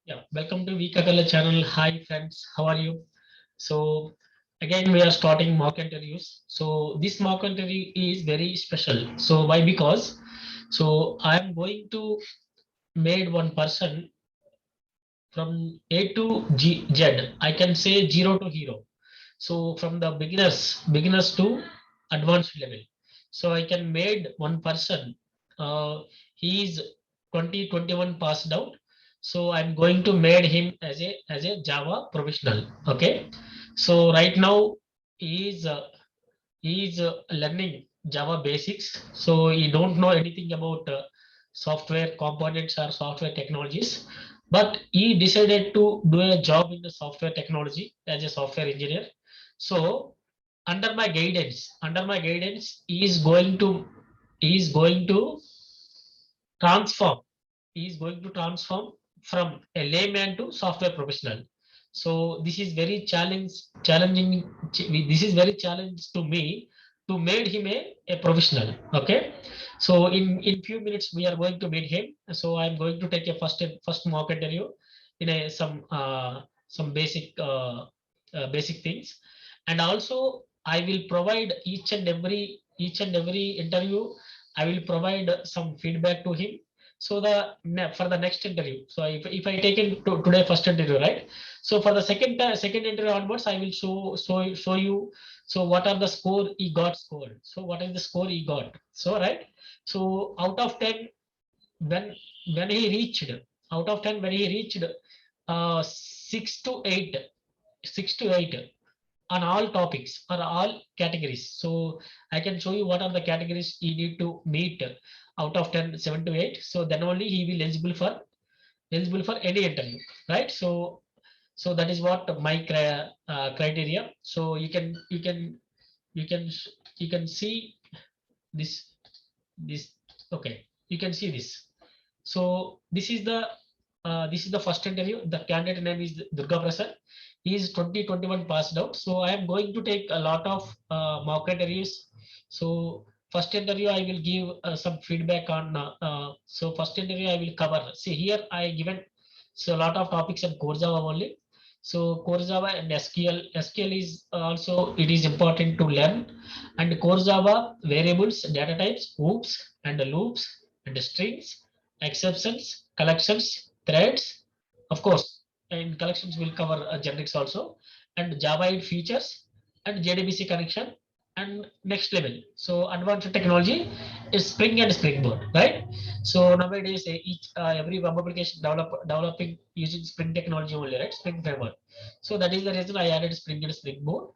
Yeah, welcome to Vikakala channel. Hi friends, how are you? So again we are starting mock interviews. So this mock interview is very special. So why? Because I am going to made one person from A to Z. I can say zero to hero. So from the beginners to advanced level. So I can made one person. He is 2021 passed out. So I'm going to made him as a Java professional. Okay. So right now he is learning Java basics. So he don't know anything about software components or software technologies, but he decided to do a job in the software technology as a software engineer. So under my guidance, he is going to transform. He is going to transform from a layman to software professional. So this is very challenging. This is very challenge to me to make him a professional. Okay. So in few minutes we are going to meet him. So I'm going to take a first mock interview in a some basic things, and also I will provide each and every interview. I will provide some feedback to him. So for the next interview, so if I take in today first interview, right? So for the second interview onwards, I will show you. So what are the score he got scored? So what is the score he got? So right. So out of 10, when when he reached out of 10, when he reached 6 to 8, 6 to 8 on all topics or all categories. So I can show you what are the categories you need to meet out of 10, 7 to 8. So then only he will eligible for any interview, right? So that is what my criteria. So you can see this. Okay, you can see this. So this is the first interview. The candidate name is Durga Prasad. He is 2021 passed out. So I am going to take a lot of mock interviews. So first interview I will give some feedback on. So first interview I will cover. See here I given so a lot of topics on Core Java only. So Core Java and SQL. SQL is also it is important to learn, and Core Java variables, data types, hoops and loops and strings, exceptions, collections, threads, of course, and collections will cover generics also, and Java 8 features and JDBC connection and next level. So advanced technology is Spring and Springboard, right? So nowadays every web application developing using Spring technology only, right? Spring framework. So that is the reason I added Spring and Springboard,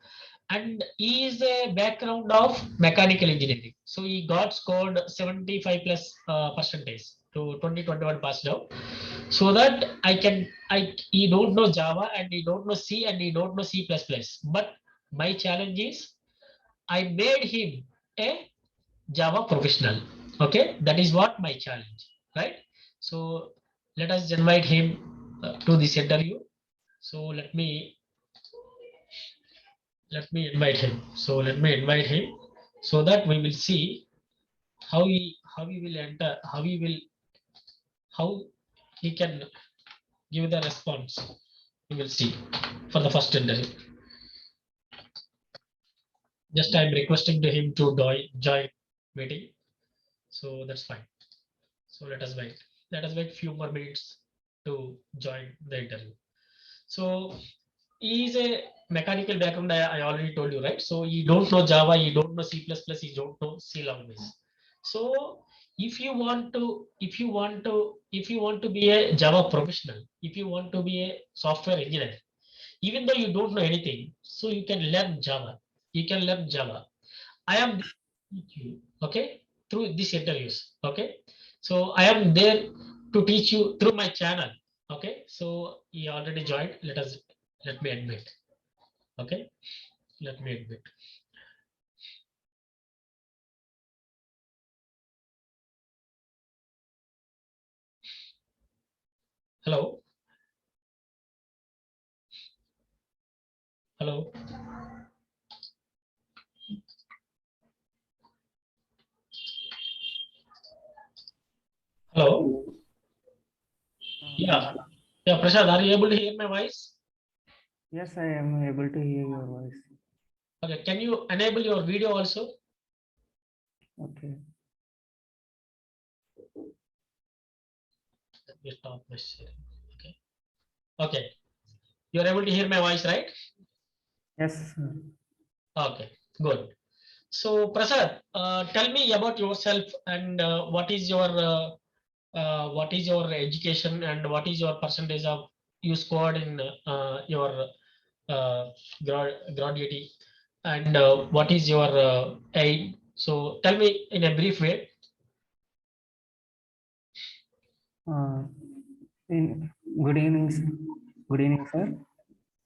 and he is a background of mechanical engineering. So he got scored 75 plus percentage to 2021 passed out. So that I he don't know Java and he don't know C and he don't know C++. But my challenge is I made him a Java professional. Okay, that is what my challenge, right? So let us invite him to this interview. So let me invite him. So let me invite him so that we will see how he will enter, how he can give the response. We will see for the first interview. Just I'm requesting to him to join meeting. So that's fine. So let us wait. Let us wait few more minutes to join the interview. So he is a mechanical background. I already told you, right? So you don't know Java, you don't know C++, you don't know C language. So if you want to be a Java professional, if you want to be a software engineer, even though you don't know anything, so you can learn Java. You can learn Java. I am teach you, okay, through these interviews, okay. So I am there to teach you through my channel, okay. So he already joined. Let me admit, okay. Let me admit. Hello, hello, hello. Yeah, Yeah, Yeah, Prashad, are you able to hear my voice? Yes, I am able to hear your voice. Okay, can you enable your video also? Okay. Let me stop my sharing. Okay. Okay. You're able to hear my voice, right? Yes, sir. Okay, good. So, Prasad, tell me about yourself and what is your education and what is your percentage of you scored in your graduate, and what is your aim? So, tell me in a brief way. Uh, in, good evening, good evening, sir.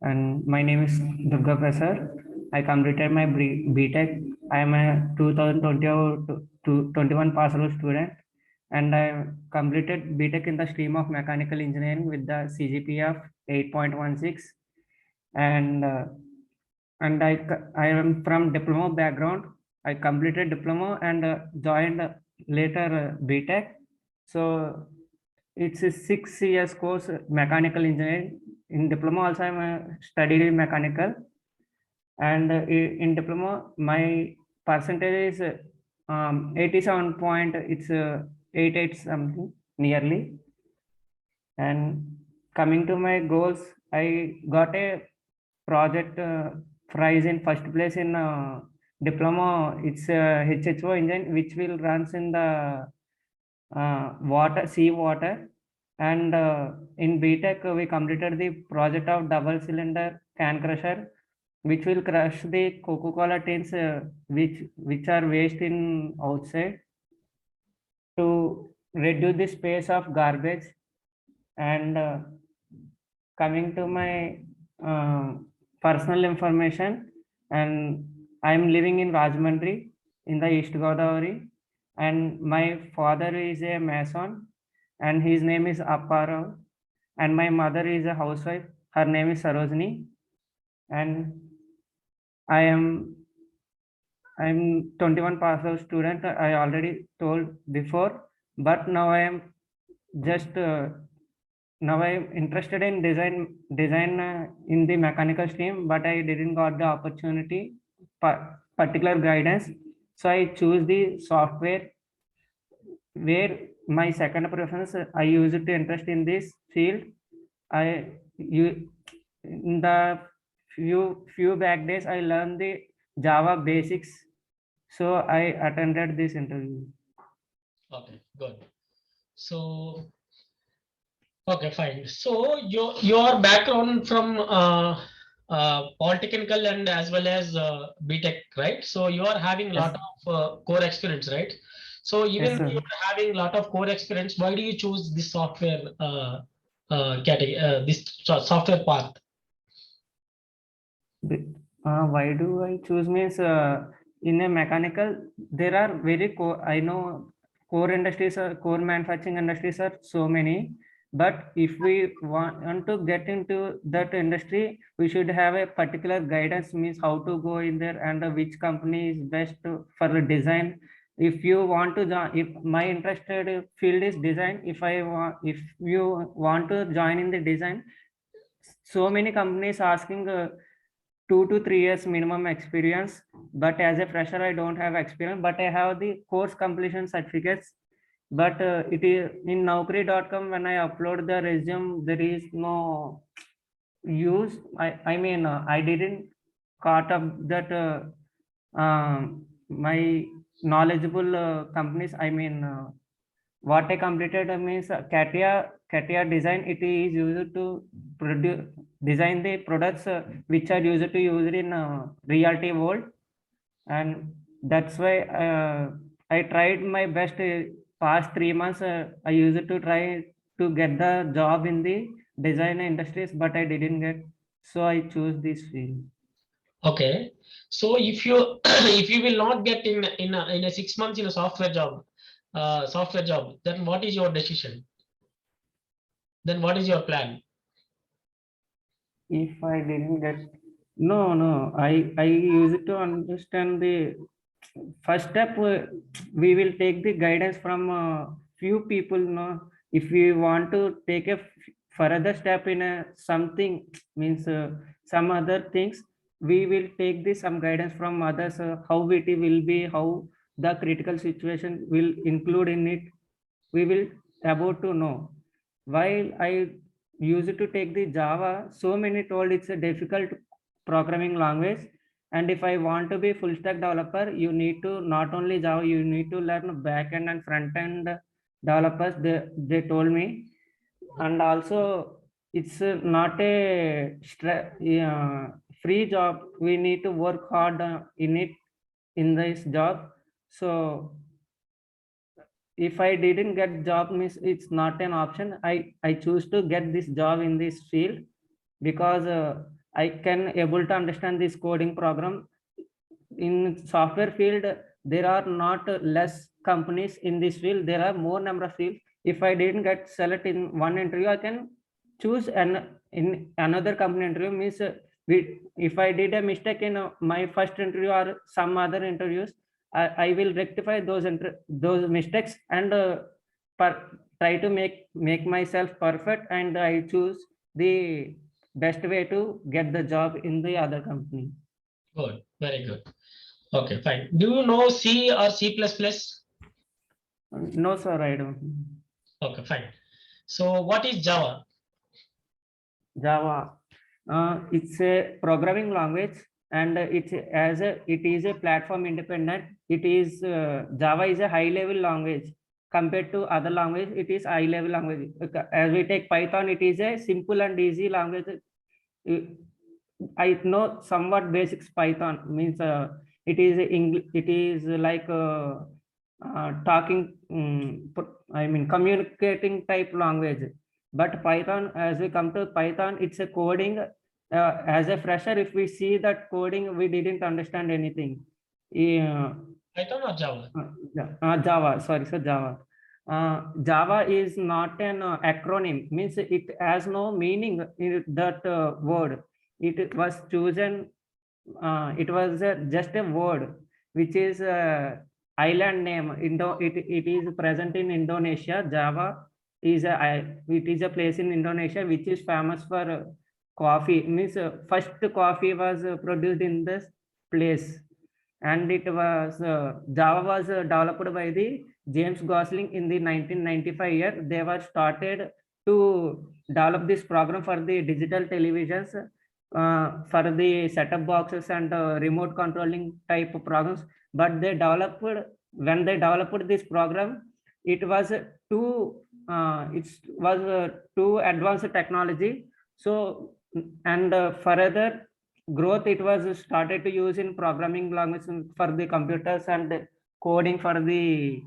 And my name is Durga Prasad. I completed my BTech. I am a 2020 or 21 pass out student, and I completed BTech in the stream of mechanical engineering with the CGPA of 8.16. And I am from diploma background. I completed diploma and joined later BTech. So it's a 6 years course, mechanical engineering. In diploma also I'm studied in mechanical, and in diploma my percentage is 87 point. It's 88 something nearly. And coming to my goals, I got a project prize in first place in diploma. It's a HHO engine which will runs in the water, sea water. And in BTech, we completed the project of double cylinder can crusher, which will crush the Coca-Cola tins, which are waste in outside, to reduce the space of garbage. And coming to my uh, personal information, and I'm living in Rajahmundry in the East Godavari, and my father is a mason, and his name is Apparao, and my mother is a housewife. Her name is Sarojini, and I am I'm 21 pass out student. I already told before, but now I am just now I'm interested in design in the mechanical stream, but I didn't got the opportunity, particular guidance. So I choose the software, where my second preference, I used to interest in this field. I you in the few back days I learned the Java basics, so I attended this interview. Okay, good. So, okay, fine. So your background from polytechnical and as well as BTech, right? So you are having a Yes, lot of core experience, right? So yes, even though sir. you're having a lot of core experience, why do you choose this software category, this software path? Why do I choose means, in a mechanical there are very core, I know core industries, core manufacturing industries are so many, but if we want to get into that industry, we should have a particular guidance, means how to go in there, and which company is best for the design. If you want to join, if my interested field is design, if you want to join in the design, so many companies asking 2 to 3 years minimum experience, but as a fresher I don't have experience, but I have the course completion certificates. But it is in naukri.com, when I upload the resume, there is no use. I mean, I didn't caught up that my knowledgeable companies, I mean, what I completed means CATIA design. It is used to produce design the products which are used to use in reality world, and that's why I tried my best. Past 3 months, I used to try to get the job in the design industries, but I didn't get. So I choose this field. Okay. So if you if you will not get in a 6 months in a software job, then what is your decision? Then what is your plan? If I didn't get, no, I used to understand the first step. We will take the guidance from few people. No, if we want to take a further step in something means some other things, we will take this some guidance from others, how it will be, how the critical situation will include in it, we will about to know. While I used to take the Java, so many told it's a difficult programming language. And if I want to be full stack developer, you need to not only Java, you need to learn back end and front end developers, they told me. And also it's not a free job. We need to work hard in it, in this job. So if I didn't get job means it's not an option. I choose to get this job in this field because I can able to understand this coding program. In software field, there are not less companies in this field. There are more number of fields. If I didn't get selected in one interview, I can choose in another company interview. Means if I did a mistake in my first interview or some other interviews, I will rectify those mistakes and try to make myself perfect, and I choose the best way to get the job in the other company. Good, very good. Okay, fine. Do you know C or C++? No, sir, I don't. Okay, fine. So what is Java? Java, it's a programming language, and it is a platform independent. It is Java is a high level language compared to other language. It is high level language. As we take Python, it is a simple and easy language. I know somewhat basics Python means it is English. It is like talking. I mean communicating type language. But Python, as we come to Python, it's a coding. As a fresher, if we see that coding, we didn't understand anything. Python or Java? Java, sorry, sir, Java. Java is not an acronym, means it has no meaning in that word. It was chosen, it was just a word, which is island name. It is present in Indonesia. Java is it is a place in Indonesia which is famous for coffee. Means first coffee was produced in this place, and it was Java was developed by the James Gosling in the 1995 year. They were started to develop this program for the digital televisions, for the setup boxes and remote controlling type of programs. But they developed, when they developed this program, it was too too advanced technology. So and further growth, it was started to use in programming language for the computers and coding for the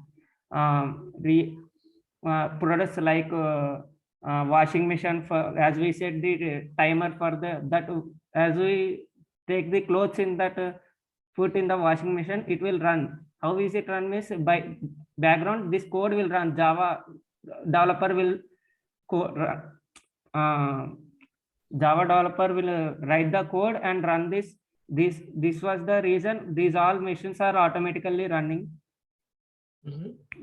products like washing machine, for as we said, the timer for that as we take the clothes in that put in the washing machine, it will run. How is it run means by background this code will run. Java developer will Java developer will write the code and run this. This was the reason these all machines are automatically running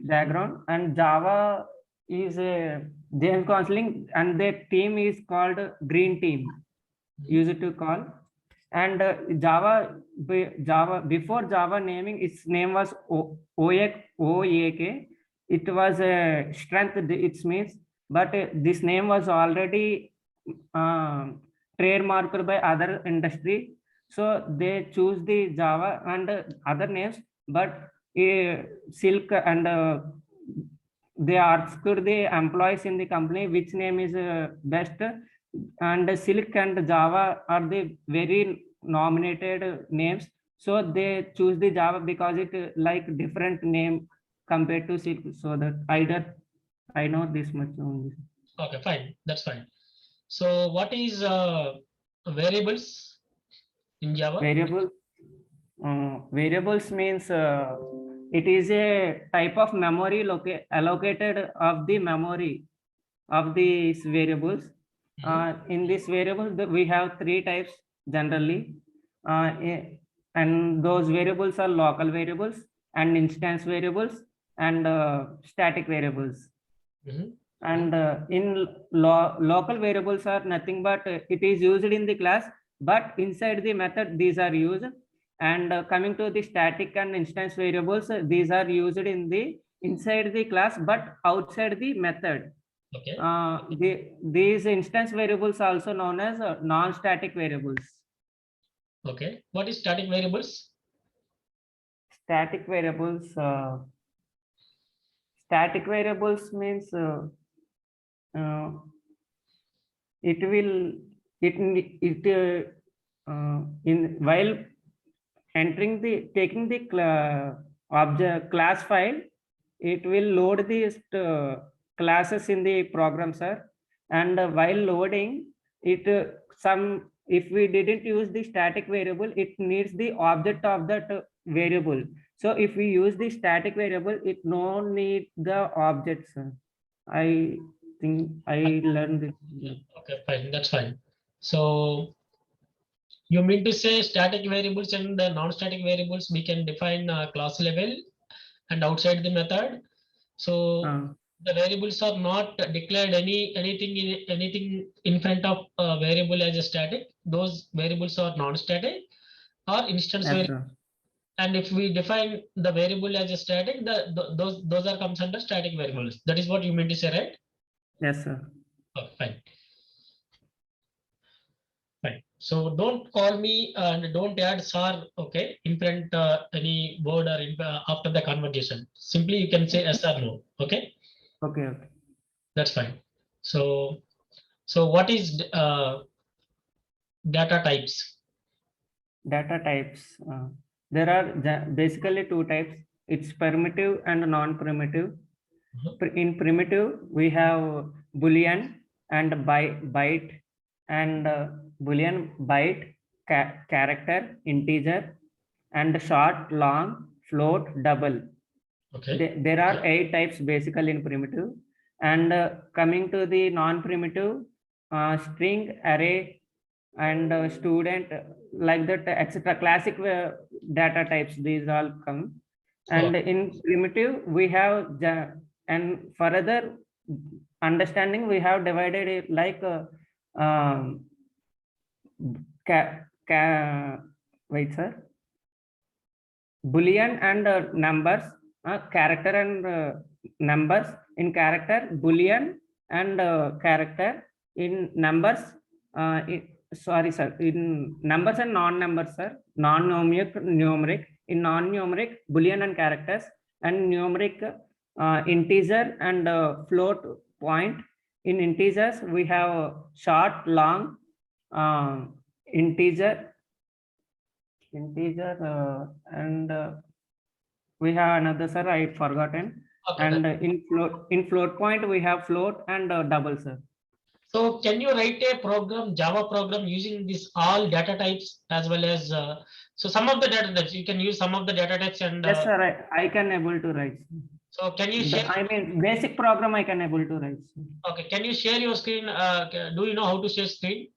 background. And Java is a James Gosling, and their team is called Green Team, used to call. And Java before Java naming, its name was OAK. It was a strength, it means, but this name was already trademarked by other industry, so they choose the Java and other names. But Silk and they asked the employees in the company which name is best, and Silk and Java are the very nominated names, so they choose the Java because it like different name compared to Silk. So that I know this much only. Okay, fine, that's fine. So what is variables in Java? Variables means it is a type of memory allocated of the memory of these variables. In this variable, we have three types generally, and those variables are local variables and instance variables and static variables. And in local variables are nothing but it is used in the class, but inside the method these are used. And coming to the static and instance variables, these are used in the inside the class but outside the method. Okay. These instance variables are also known as non-static variables. Okay. What is static variables? Static variables. Static variables means it will in while entering the taking the object class file, it will load these classes in the program, sir. And while loading it, some if we didn't use the static variable, it needs the object of that variable. So if we use the static variable, it no need the object, sir. I think I learned it. Okay, fine. That's fine. So you mean to say static variables and the non-static variables we can define class level and outside the method. So the variables are not declared anything in front of variable as a static. Those variables are non-static or instance Yes, variable. sir. And if we define the variable as a static, those are comes under static variables. That is what you mean to say, right? Yes, sir. Oh, fine. Fine. So don't call me and don't add sir, okay, in front any word or after the conversation. Simply you can say yes or no, okay? Okay, okay. That's fine. So what is data types? Data types. There are basically two types. It's primitive and non-primitive. In primitive, we have Boolean and byte and Boolean byte, character, integer, and short, long, float, double. Okay. There are 8 types basically in primitive. And coming to the non-primitive, string, array, and student, like that, etc. Classic data types, these all come. And in primitive, we have, and further understanding, we have divided it like wait, sir. Boolean and numbers, character and numbers. In character, Boolean and character. In numbers, sorry, sir. In numbers and non-numbers, sir. Non-numeric, numeric. In non-numeric, Boolean and characters. And numeric, integer and float point. In integers, we have short, long, integer, and we have another, sir, I forgotten. Okay. And in float point, we have float and double, sir. So can you write a program, Java program using this all data types as well as so some of the data types you can use some of the data types and Yes, sir, I can able to write. so can you share? I mean, basic program I can able to write. Okay, can you share your screen? Do you know how to share screen?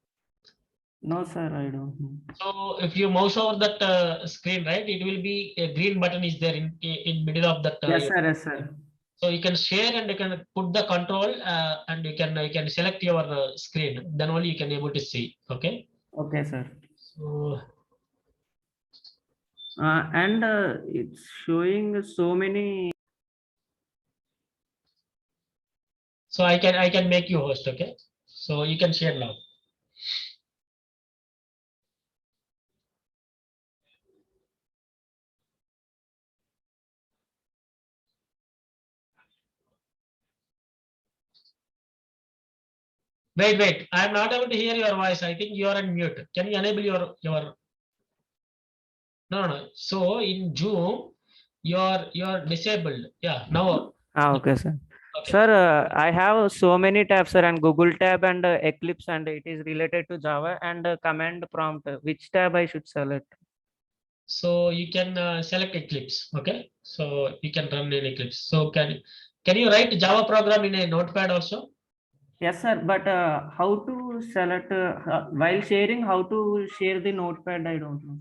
No, sir, I don't know. So if you mouse over that screen, right, it will be a green button is there in middle of that. Yes, sir, yes, sir. So you can share and you can put the control and you can select your screen. Then only you can able to see. Okay. Okay, sir. So and it's showing so many. so I can make you host. Okay. So you can share now. Wait. I am not able to hear your voice. I think you are on mute. Can you enable your? No. So in Zoom, you're disabled. Yeah. Now. Okay, sir. Okay. Sir, I have so many tabs, sir, and Google tab and Eclipse, and it is related to Java and command prompt. Which tab I should select? So you can select Eclipse. Okay. So you can run in Eclipse. So can you write Java program in a notepad also? Yes, sir. But how to select while sharing? How to share the notepad? I don't know.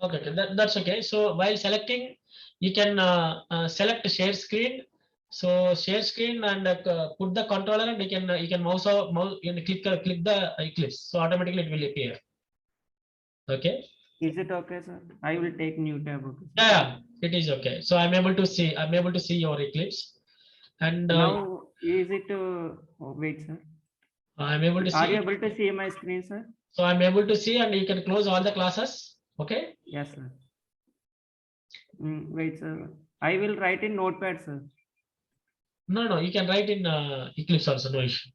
Okay, that's okay. So while selecting, you can select share screen So share screen and put the controller, and you can mouse or mouse and click the Eclipse. So automatically it will appear. Okay. Is it okay, sir? I will take new tab. Okay, sir. Yeah, it is okay. So I'm able to see. I'm able to see your Eclipse, and Now, is it? Wait, sir. I'm able to Are you see. able to see my screen, sir? So I'm able to see, and you can close all the classes. Okay. Yes, sir. Wait, sir. I will write in Notepad, sir. No, you can write in Eclipse also. No issue.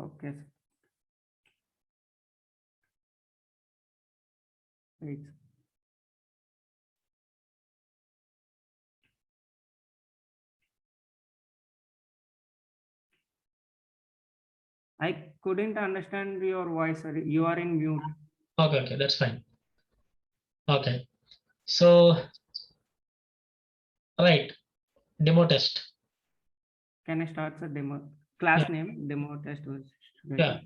Okay, sir. Wait. I couldn't understand your voice, sir. You are in mute. Okay, that's fine. Okay. So right, demo test. Can I start, sir? Demo class Yeah. name, demo test was. Yeah.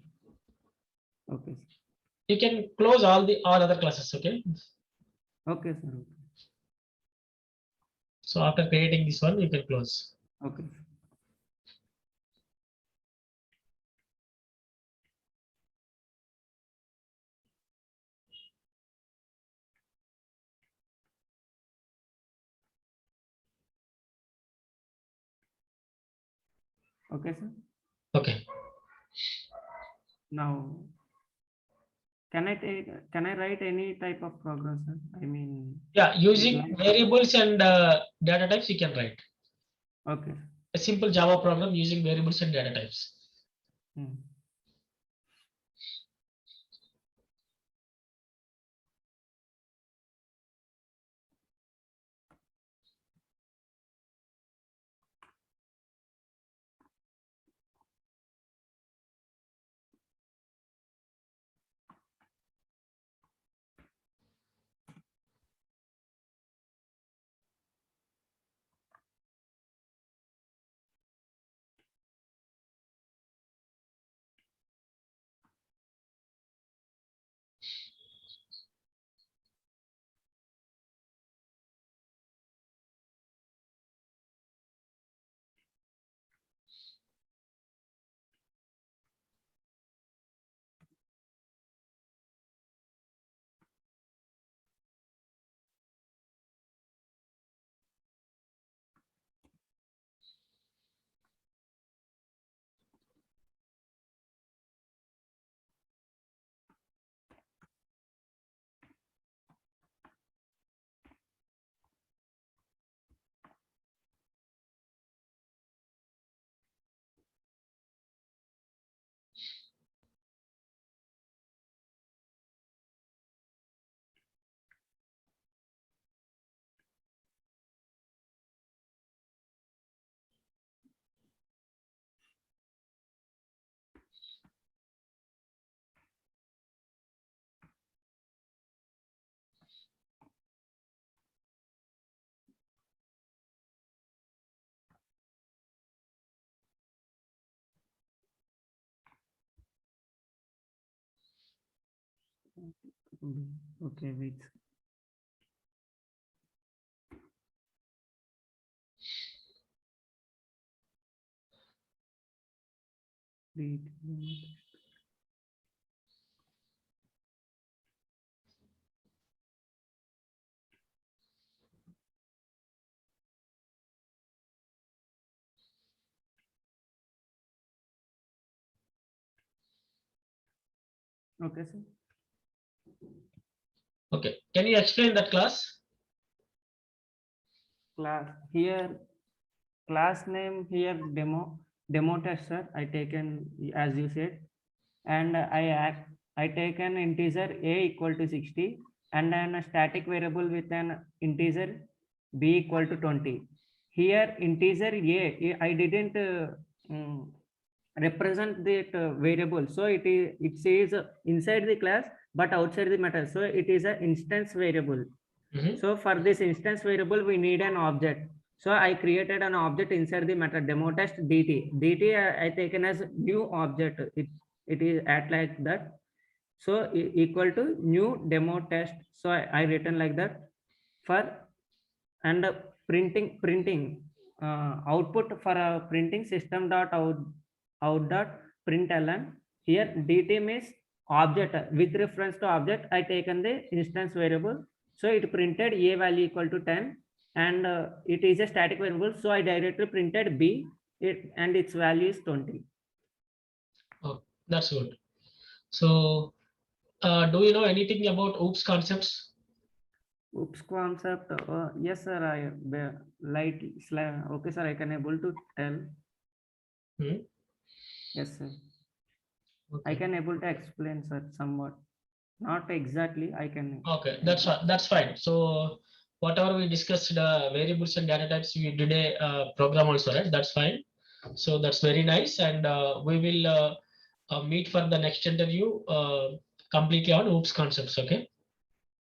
Okay. You can close all other classes. Okay. Okay, sir. So after creating this one, you can close. Okay. Okay, sir. Okay. Now, can I write any type of program, sir? I mean, Yeah, using variables and data types, you can write okay. a simple Java program using variables and data types. Hmm. Okay, wait. Wait. Okay, sir. Okay. Can you explain that class? Class here, class name here, demo test, sir. I taken as you said, and I take an integer a equal to 60 and then a static variable with an integer b equal to 20. Here integer a, I didn't represent that variable, so it says inside the class but outside the method, so it is an instance variable. Mhm. So for this instance variable we need an object, so I created an object inside the method demo test dt. I taken as new object, it is at like that, so equal to new demo test, so I written like that for, and printing output for a printing system dot out dot println. Here dt means object. With reference to object, I taken the instance variable. So it printed a value equal to 10, and it is a static variable. So I directly printed b, and its value is 20. Oh, that's good. So, do you know anything about OOPS concepts? Oops concept. Yes, sir. Okay, sir. I can able to tell. Hmm? Yes, sir. I Okay. can able to explain, sir, somewhat. Not exactly. I can. Okay, that's fine. So whatever we discussed, variables and data types, we did a program also, right? That's fine. So that's very nice, and we will meet for the next interview completely on OOPS concepts. Okay.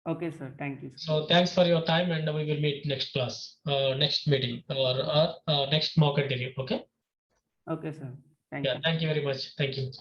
Okay, sir. Thank you, sir. So thanks for your time, and we will meet next class, next meeting, or next mock interview. Okay. Okay, sir. Thank Yeah. you. Thank you very much. Thank you.